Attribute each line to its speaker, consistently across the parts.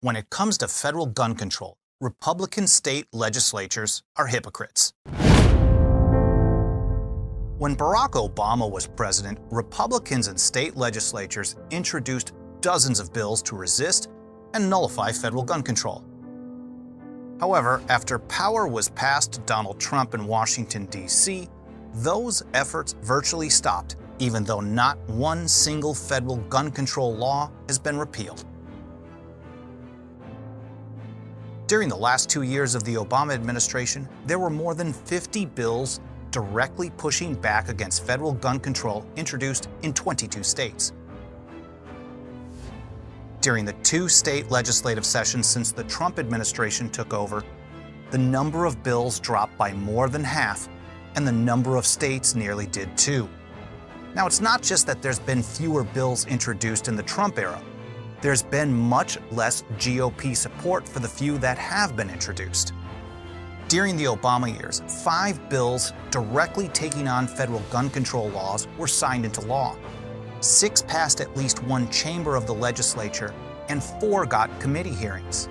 Speaker 1: When it comes to federal gun control, Republican state legislatures are hypocrites. When Barack Obama was president, Republicans in state legislatures introduced dozens of bills to resist and nullify federal gun control. However, after power was passed to Donald Trump in Washington, D.C., those efforts virtually stopped, even though not one single federal gun control law has been repealed. During the last 2 years of the Obama administration, there were more than 50 bills directly pushing back against federal gun control introduced in 22 states. During the 2 state legislative sessions since the Trump administration took over, the number of bills dropped by more than half, and the number of states nearly did too. Now, it's not just that there's been fewer bills introduced in the Trump era. There's been much less GOP support for the few that have been introduced. During the Obama years, 5 bills directly taking on federal gun control laws were signed into law. 6 passed at least one chamber of the legislature, and 4 got committee hearings.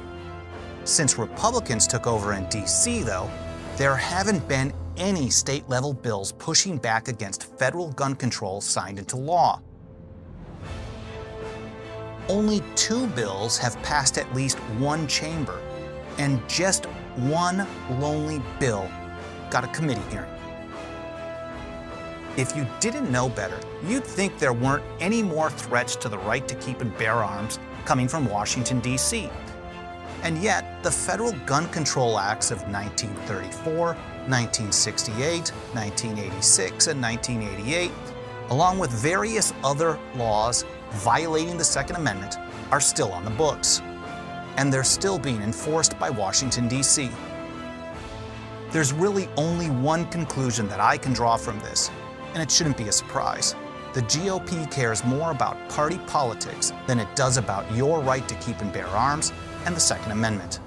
Speaker 1: Since Republicans took over in D.C., though, there haven't been any state-level bills pushing back against federal gun control signed into law. Only 2 bills have passed at least one chamber, and just one lonely bill got a committee hearing. If you didn't know better, you'd think there weren't any more threats to the right to keep and bear arms coming from Washington, D.C. And yet, the Federal Gun Control Acts of 1934, 1968, 1986, and 1988, along with various other laws violating the Second Amendment, are still on the books. And they're still being enforced by Washington, D.C. There's really only one conclusion that I can draw from this, and it shouldn't be a surprise. The GOP cares more about party politics than it does about your right to keep and bear arms and the Second Amendment.